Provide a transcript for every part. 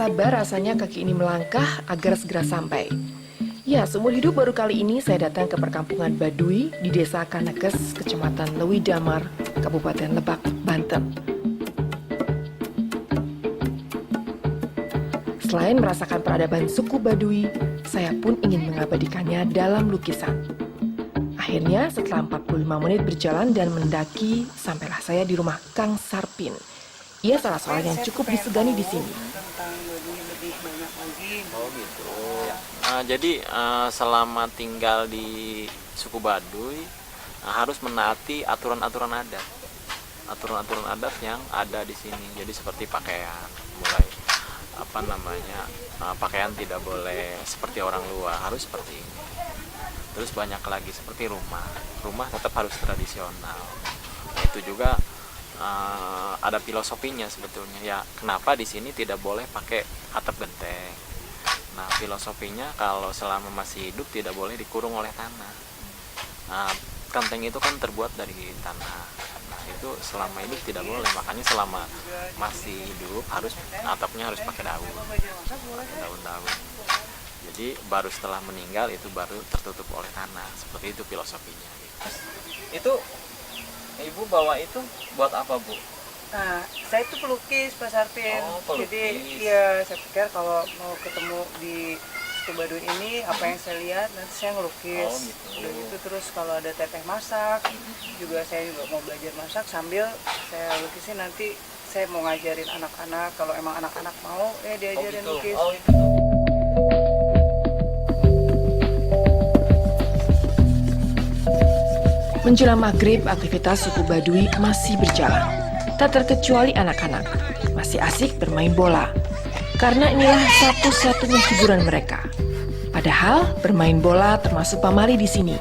sabar rasanya kaki ini melangkah agar segera sampai. Ya, seumur hidup baru kali ini saya datang ke perkampungan Baduy di Desa Kanekes, Kecamatan Lewi Damar, Kabupaten Lebak, Banten. Selain merasakan peradaban suku Baduy, saya pun ingin mengabadikannya dalam lukisan. Akhirnya, setelah 45 menit berjalan dan mendaki, sampailah saya di rumah Kang Sarpin. Ia salah seorang yang cukup disegani di sini. Oh gitu. Jadi selama tinggal di suku Baduy harus menaati aturan-aturan adat. Aturan-aturan adat yang ada di sini. Jadi seperti pakaian, mulai pakaian tidak boleh seperti orang luar, harus seperti ini. Terus banyak lagi seperti rumah tetap harus tradisional. Itu juga ada filosofinya sebetulnya ya, kenapa di sini tidak boleh pakai atap genteng. Nah, filosofinya kalau selama masih hidup tidak boleh dikurung oleh tanah. Nah, genteng itu kan terbuat dari tanah. Nah, itu selama hidup tidak boleh, makanya selama masih hidup atapnya harus pakai daun-daun. Jadi baru setelah meninggal itu baru tertutup oleh tanah. Seperti itu filosofinya. Itu Ibu bawa itu buat apa, Bu? Nah, saya itu pelukis, Pak Sarpin. Oh, pelukis. Jadi, ya saya pikir kalau mau ketemu di suku Baduy ini, apa yang saya lihat, nanti saya ngelukis. Oh, gitu. Udah gitu, terus kalau ada teteh masak, saya juga mau belajar masak sambil saya lukisin. Nanti saya mau ngajarin anak-anak, kalau emang anak-anak mau, diajarin lukis. Oh, itu. Menjelang maghrib, aktivitas suku Baduy masih berjalan. Tak terkecuali anak-anak, masih asik bermain bola. Karena inilah satu-satunya hiburan mereka. Padahal bermain bola termasuk pamali di sini.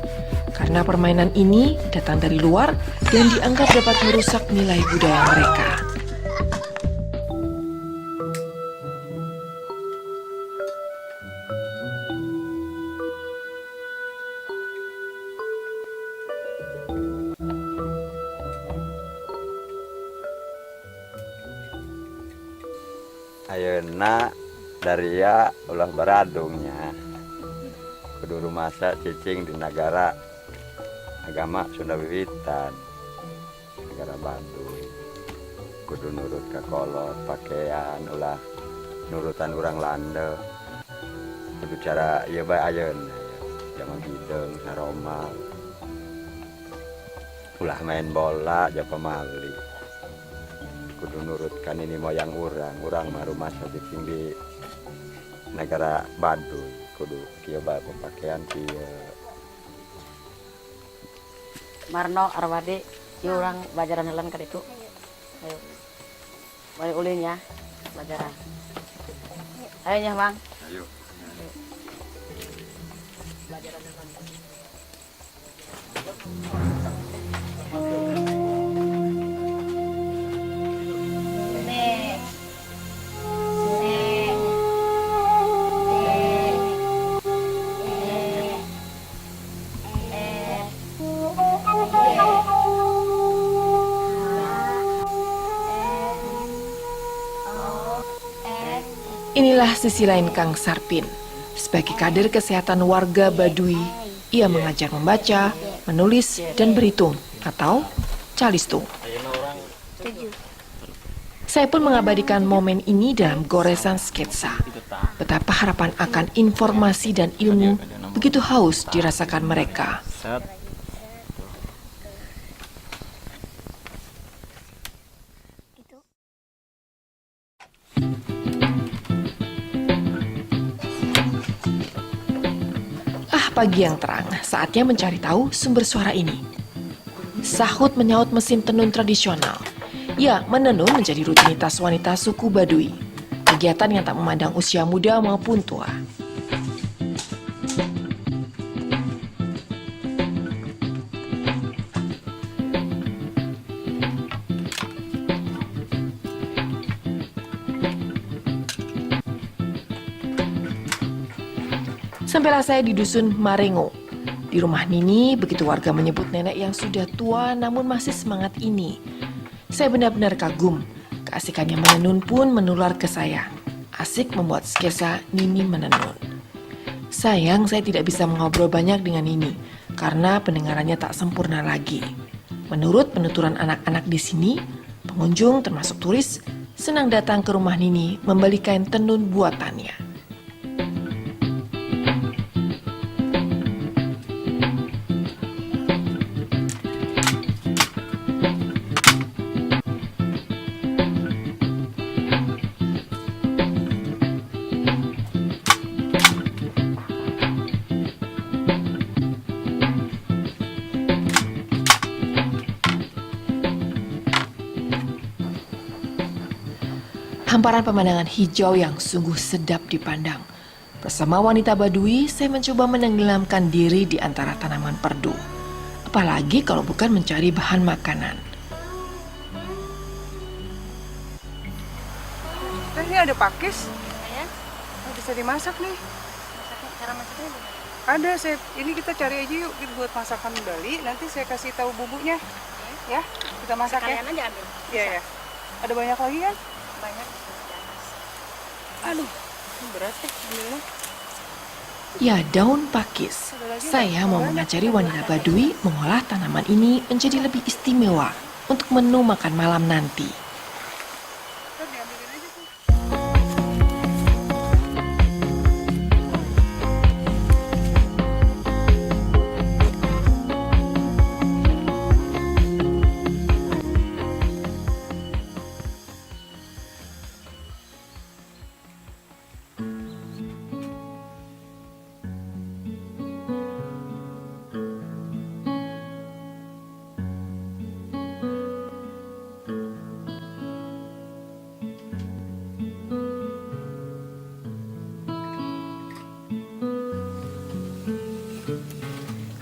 Karena permainan ini datang dari luar dan dianggap dapat merusak nilai budaya mereka. Ayeuna dari ya ulah beradungnya kudu rumasa cicing di negara agama Sunda Wiwitan, negara Baduy. Kudu nurut ke kolot pakaian ulah nurutan orang Landa. Kudu cara ieu bae ayeuna jaman bideng saromal. Ulah main bola ja pamali. Kudu nurutkan ini moyang orang mah rumah cicing di negara Baduy, kudu kieu bae pakaian kieu. Marno Arwadi, ieu urang belajaran heula ka ditu. Ayo. Balik ulin ya, belajaran. Ayo nya, Bang. Ayo. Belajaran heula. Inilah sisi lain Kang Sarpin. Sebagai kader kesehatan warga Baduy, ia mengajar membaca, menulis, dan berhitung atau calistung. Saya pun mengabadikan momen ini dalam goresan sketsa. Betapa harapan akan informasi dan ilmu begitu haus dirasakan mereka. Pagi yang terang, saatnya mencari tahu sumber suara ini. Sahut menyaut mesin tenun tradisional. Ya, menenun menjadi rutinitas wanita suku Baduy. Kegiatan yang tak memandang usia muda maupun tua. Sampailah saya di dusun Marengo. Di rumah Nini, begitu warga menyebut nenek yang sudah tua namun masih semangat ini. Saya benar-benar kagum. Keasikannya menenun pun menular ke saya. asik membuat sketsa Nini menenun. Sayang saya tidak bisa mengobrol banyak dengan Nini karena pendengarannya tak sempurna lagi. Menurut penuturan anak-anak di sini, pengunjung termasuk turis senang datang ke rumah Nini membeli kain tenun buatannya. Hamparan pemandangan hijau yang sungguh sedap dipandang. Bersama wanita Baduy, saya mencoba menenggelamkan diri di antara tanaman perdu. Apalagi kalau bukan mencari bahan makanan. Ini ada pakis, Ya, bisa dimasak nih. cara masaknya gimana? Ada, ini kita cari aja yuk buat masakan Bali. Nanti saya kasih tahu bumbunya. Ya, kita masak ya. Kalian aja ambil. Iya ya. Ada banyak lagi kan? Banyak. Aduh, ini berat ya ambilnya. Ya, daun pakis. Saya mau mengajari wanita Baduy mengolah tanaman ini menjadi lebih istimewa untuk menu makan malam nanti. Ntar diambilin aja tuh.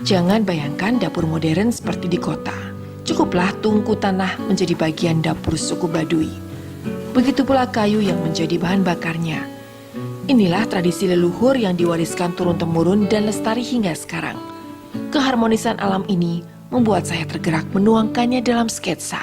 Jangan bayangkan dapur modern seperti di kota. Cukuplah tungku tanah menjadi bagian dapur suku Baduy. Begitu pula kayu yang menjadi bahan bakarnya. Inilah tradisi leluhur yang diwariskan turun-temurun dan lestari hingga sekarang. Keharmonisan alam ini membuat saya tergerak menuangkannya dalam sketsa.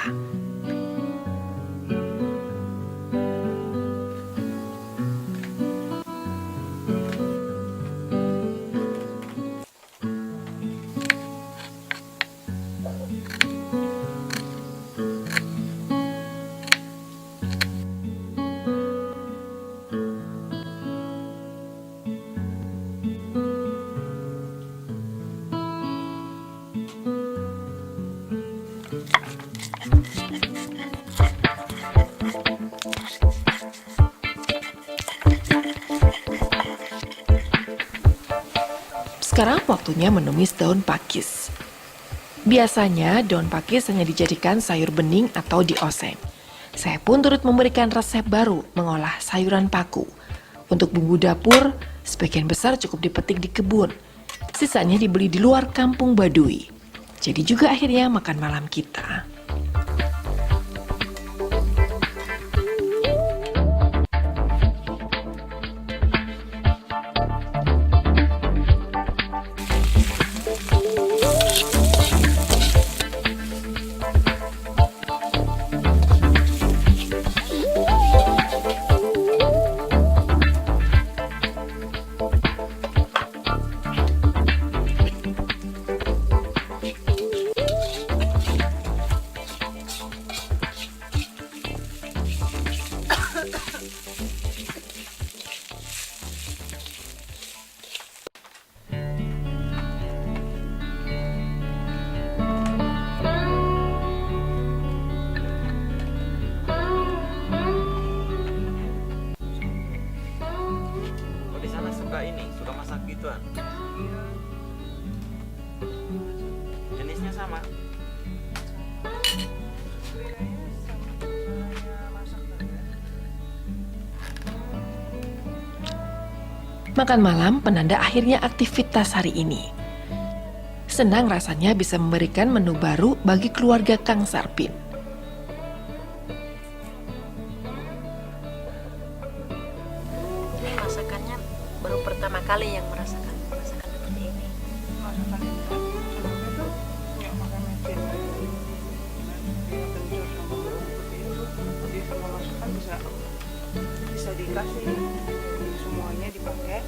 Sekarang waktunya menumis daun pakis. Biasanya daun pakis hanya dijadikan sayur bening atau dioseng. Saya pun turut memberikan resep baru mengolah sayuran paku. Untuk bumbu dapur, sebagian besar cukup dipetik di kebun. Sisanya dibeli di luar kampung Baduy. Jadi juga akhirnya makan malam kita. Oh, di sana suka masak gituan. Jenisnya sama. Makan malam penanda akhirnya aktivitas hari ini. Senang rasanya bisa memberikan menu baru bagi keluarga Kang Sarpin. Ini masakannya baru pertama kali yang merasakan masakan seperti ini. Masakan ini kan sebelumnya tuh nggak makan mecin. Dia kencur sama bawang putih itu. Jadi semua masakan bisa bisa dikasih, jadi semuanya dipakai.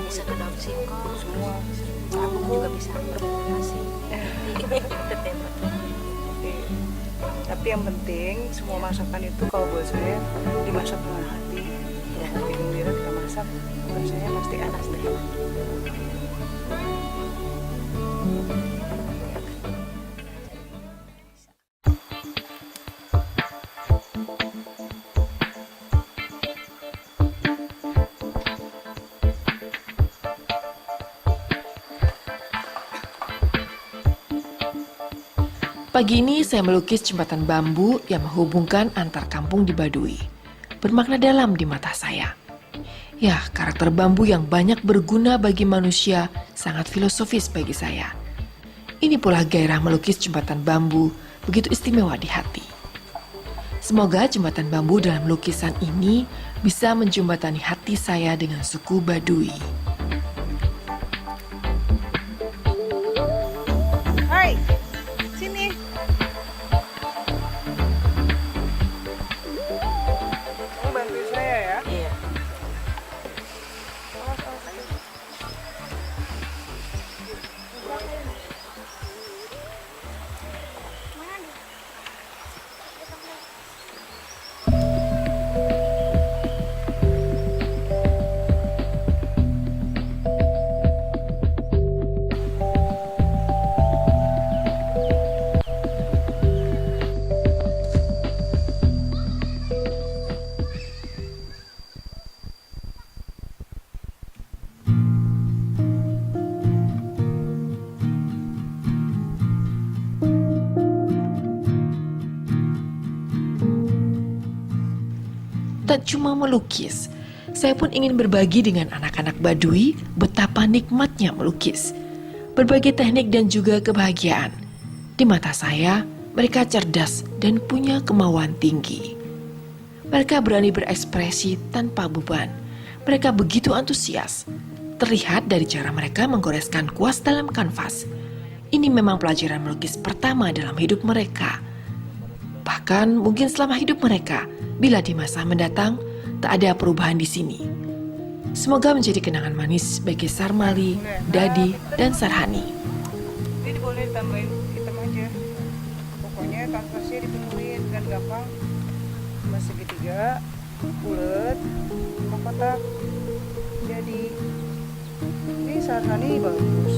Bisa ke daun singkong, Semua. aku juga bisa kasih. Tapi yang penting semua masakan itu kalau buat saya dimasak dengan hati. Hati gembira kita masak, rasanya pasti enak deh. Pagi ini saya melukis jembatan bambu yang menghubungkan antar kampung di Baduy. Bermakna dalam di mata saya. Ya, karakter bambu yang banyak berguna bagi manusia sangat filosofis bagi saya. Ini pula gairah melukis jembatan bambu begitu istimewa di hati. Semoga jembatan bambu dalam lukisan ini bisa menjembatani hati saya dengan suku Baduy. Hai, sini. Kamu bantuin saya ya. Iya. Tak cuma melukis, saya pun ingin berbagi dengan anak-anak Baduy betapa nikmatnya melukis. Berbagai teknik dan juga kebahagiaan. Di mata saya, mereka cerdas dan punya kemauan tinggi. Mereka berani berekspresi tanpa beban. Mereka begitu antusias. Terlihat dari cara mereka menggoreskan kuas dalam kanvas. Ini memang pelajaran melukis pertama dalam hidup mereka. Bahkan mungkin selama hidup mereka, bila di masa mendatang tak ada perubahan di sini. Semoga menjadi kenangan manis bagi Sarmali, Dadi, dan Sarhani. Jadi boleh tambahin hitam aja. Pokoknya kanvasnya dipenuhin dan gampang. Mas segitiga, bulat, kotak. Jadi ini Sarhani bagus.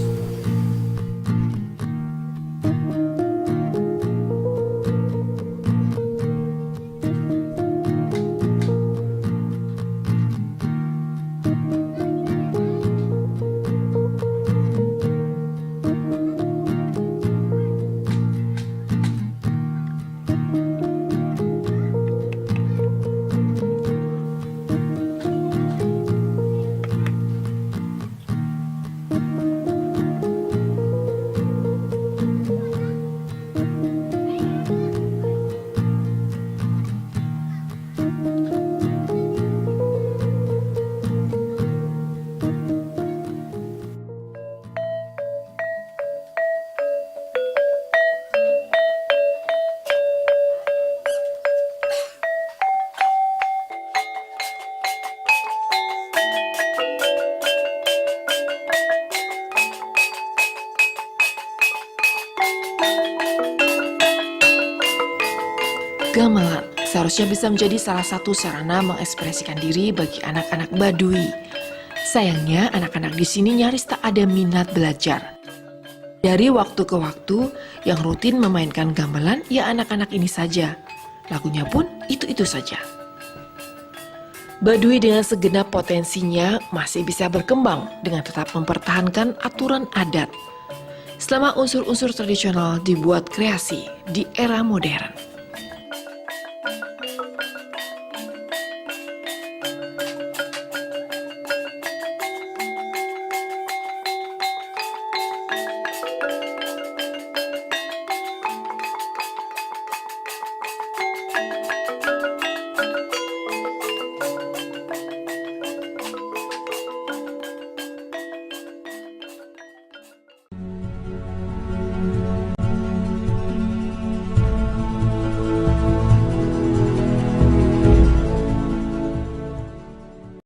Gamelan seharusnya bisa menjadi salah satu sarana mengekspresikan diri bagi anak-anak Baduy. Sayangnya anak-anak di sini nyaris tak ada minat belajar. Dari waktu ke waktu yang rutin memainkan gamelan ya anak-anak ini saja. Lagunya pun itu-itu saja. Baduy dengan segenap potensinya masih bisa berkembang dengan tetap mempertahankan aturan adat. Selama unsur-unsur tradisional dibuat kreasi di era modern.